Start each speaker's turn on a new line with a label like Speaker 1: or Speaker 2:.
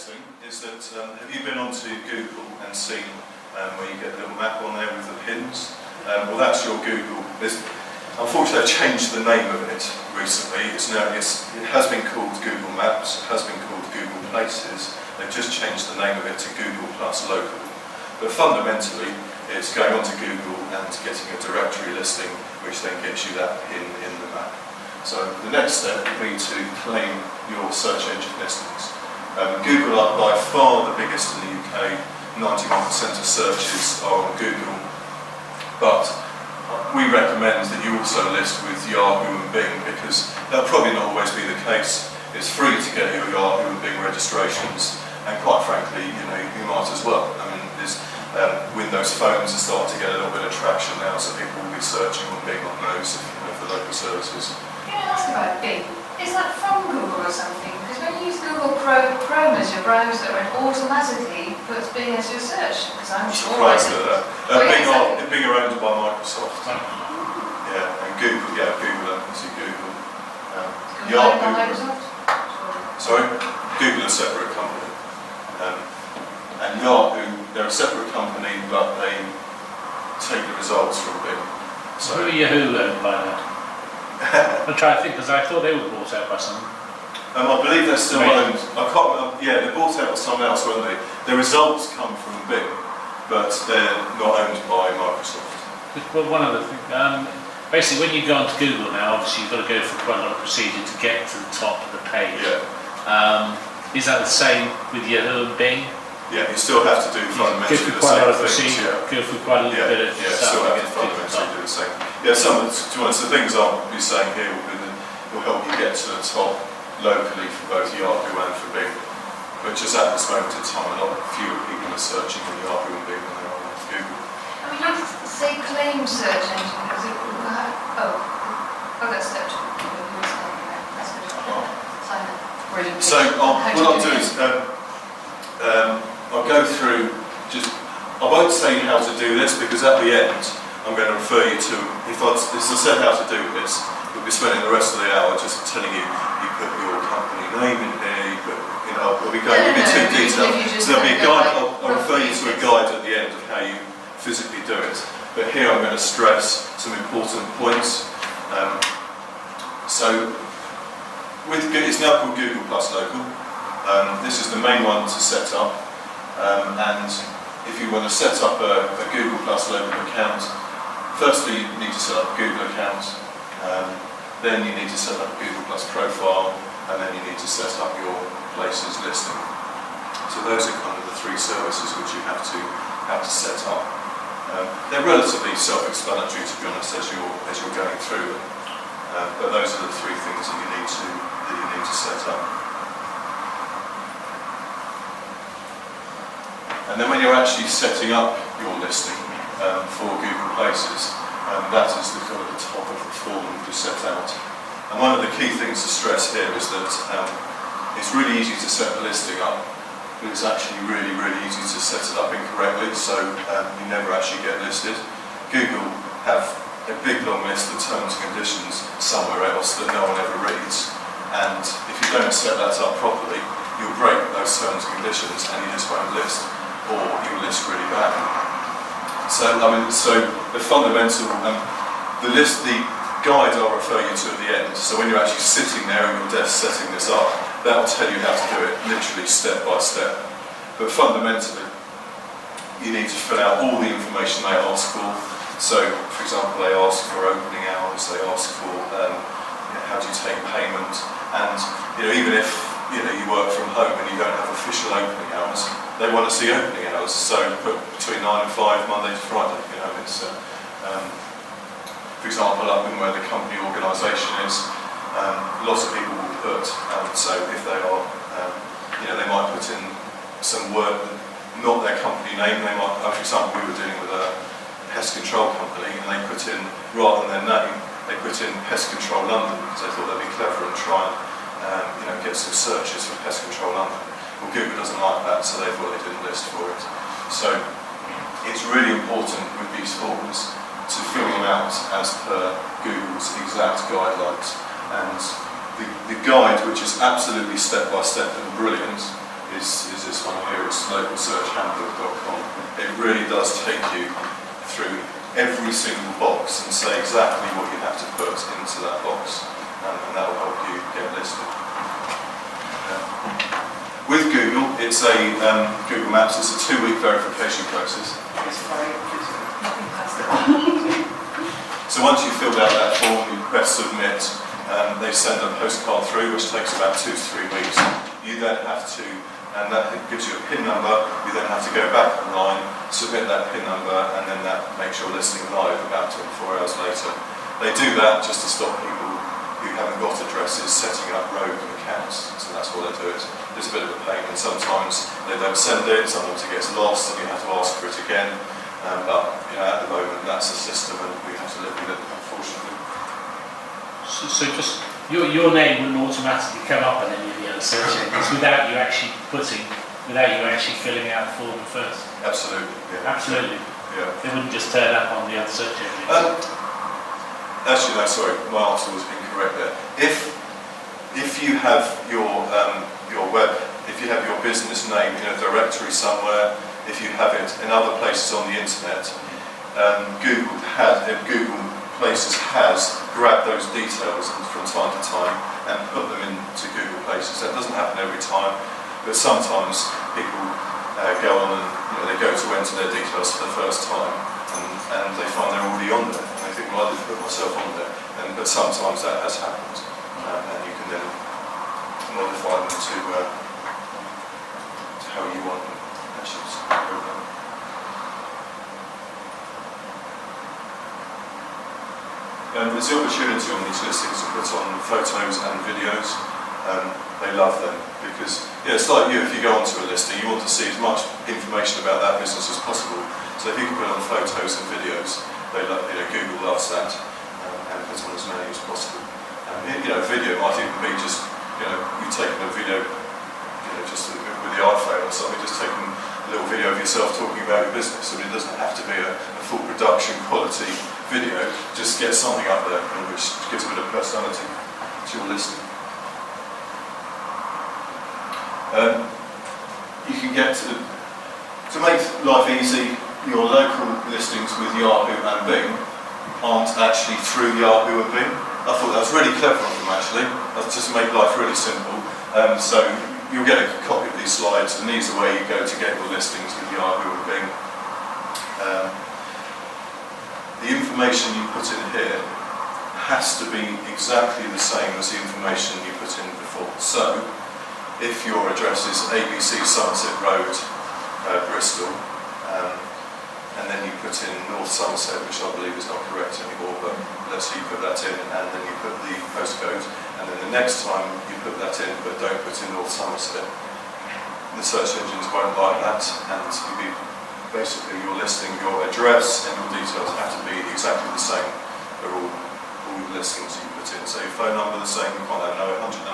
Speaker 1: interesting is that, have you been onto Google and seen where you get a little map on there with the pins? Well, that's your Google. Unfortunately, they've changed the name of it recently. It has been called Google Maps, it has been called Google Places. They've just changed the name of it to Google Plus Local. But fundamentally, it's going onto Google and getting a directory listing, which then gets you that pin in the map. So the next step would be to claim your search engine listings. Google are by far the biggest in the UK. 91% of searches are on Google, but we recommend that you also list with Yahoo and Bing, because that'll probably not always be the case. It's free to get your Yahoo and Bing registrations, and quite frankly, you might as well. I mean, Windows phones are starting to get a little bit of traction now, so people will be searching on Bing on those for local services.
Speaker 2: Can I ask about Bing? Is that from Google or something? Because when you use Google Chrome as your browser, it automatically puts Bing as your search. Because I'm
Speaker 1: surprised at that. Bing are owned by Microsoft.
Speaker 2: Oh.
Speaker 1: Yeah, and Google, obviously Google.
Speaker 2: Yahoo. Microsoft?
Speaker 1: Sorry? Google are a separate company. And Yahoo, they're a separate company, but they take the results from Bing.
Speaker 3: So who are Yahoo owned by that? I'm trying to think, because I thought they were bought out by someone.
Speaker 1: I believe they're still owned. I can't remember. Yeah, they're bought out by someone else, weren't they? The results come from Bing, but they're not owned by Microsoft.
Speaker 3: Well, one other thing. Basically, when you go onto Google now, obviously you've got to go through quite a lot of procedure to get to the top of the page.
Speaker 1: Yeah.
Speaker 3: Is that the same with Yahoo and Bing?
Speaker 1: Yeah, you still have to do fundamentally the same things.
Speaker 3: Go through quite a little bit of stuff
Speaker 1: still
Speaker 3: to
Speaker 1: have
Speaker 3: get
Speaker 1: to
Speaker 3: to the
Speaker 1: fundamentally
Speaker 3: top.
Speaker 1: do the same. Yeah, some of the things I'll be saying here will help you get to the top locally for both Yahoo and for Bing. But just at this moment in time, a lot fewer people are searching on Yahoo and Bing than they are on Google.
Speaker 2: I mean, you say claim search engine because it that's step two. That's good. Brilliant.
Speaker 1: So what I'll do is I'll go through I won't say how to do this, because at the end I'm going to refer you to, if I said how to do this, we'll be spending the rest of the hour just telling you, you put your company name in here, we'll be going into detail. So there'll be a guide, I'll refer you to a guide at the end of how you physically do it. But here I'm going to stress some important points. So it's now called Google Plus Local. This is the main one to set up, and if you want to set up a Google Plus Local account, firstly you need to set up a Google account, then you need to set up a Google Plus profile, and then you need to set up your places listing. So those are kind of the three services which you have to set up. They're relatively self-explanatory, to be honest, as you're going through them. But those are the three things that you need to set up. And then when you're actually setting up your listing for Google Places, that is the kind of the top of the form to set out. And one of the key things to stress here is that it's really easy to set the listing up, but it's actually really, really easy to set it up incorrectly, so you never actually get listed. Google have a big long list of terms and conditions somewhere else that no one ever reads, and if you don't set that up properly, you'll break those terms and conditions and you just won't list, or you'll list really badly. So the fundamental, the guide I'll refer you to at the end, so when you're actually sitting there at your desk setting this up, that'll tell you how to do it literally step by step. But fundamentally, you need to fill out all the information they ask for. So, for example, they ask for opening hours, they ask for how do you take payment, and even if you work from home and you don't have official opening hours, they want to see opening hours. So put between 9 and 5, Monday to Friday. It's for example, up in where the company organisation is, lots of people will put. So if they are, they might put in some word, not their company name. They might, for example, we were dealing with a pest control company, and they put in, rather than their name, they put in Pest Control London, because they thought they'd be clever and try and get some searches for Pest Control London. Well, Google doesn't like that, so they thought they didn't list for it. So it's really important with these forms to fill them out as per Google's exact guidelines. And the guide, which is absolutely step by step and brilliant, is this one here. It's localsearchhandbook.com. It really does take you through every single box and say exactly what you have to put into that box, and that will help you get listed. With Google, it's a Google Maps. It's a 2-week verification process. So once you've filled out that form, you press submit. They send a postcard through, which takes about 2 to 3 weeks. You then have to, and that gives you a PIN number. You then have to go back online, submit that PIN number, and then that makes your listing live about 24 hours later. They do that just to stop people who haven't got addresses setting up rogue accounts. So that's why they do it. It's a bit of a pain, and sometimes they don't send it, sometimes it gets lost and you have to ask for it again. But at the moment that's the system and we have to live with it, unfortunately.
Speaker 3: So just your name wouldn't automatically come up on any of the other search engines without you actually filling out the form first.
Speaker 1: Absolutely. Yeah.
Speaker 3: Absolutely.
Speaker 1: Yeah.
Speaker 3: It wouldn't just turn up on the other search engines.
Speaker 1: Actually, no, sorry, my answer was incorrect there. If you have your business name in a directory somewhere, if you have it in other places on the internet, Google Places has grabbed those details from time to time and put them into Google Places. That doesn't happen every time, but sometimes people go on and they go to enter their details for the first time and they find they're already on there and they think, well, I didn't put myself on there. But sometimes that has happened, and you can then modify them to how you want them. There's the opportunity on these listings to put on photos and videos. They love them because it's like you. If you go onto a listing, you want to see as much information about that business as possible. So if you can put on photos and videos, Google loves that, and put on as many as possible. Video might even be just you've taken a video, just with the iPhone or something, just taking a little video of yourself talking about your business. I mean, it doesn't have to be a full production quality video. Just get something up there which gives a bit of personality to your listing. You can get to make life easy. Your local listings with Yahoo and Bing aren't actually through Yahoo and Bing. I thought that was really clever of them actually. That's just to make life really simple. So you'll get a copy of these slides, and these are where you go to get your listings with Yahoo and Bing. The information you put in here has to be exactly the same as the information you put in before. So, if your address is ABC Somerset Road, Bristol, and then you put in North Somerset, which I believe is not correct anymore, but let's say you put that in, and then you put the postcode, and then the next time you put that in, but don't put in North Somerset, the search engines won't like that, and you'll be basically your listing, your address and your details have to be exactly the same for all the listings you put in. So your phone number the same, you can't have no 100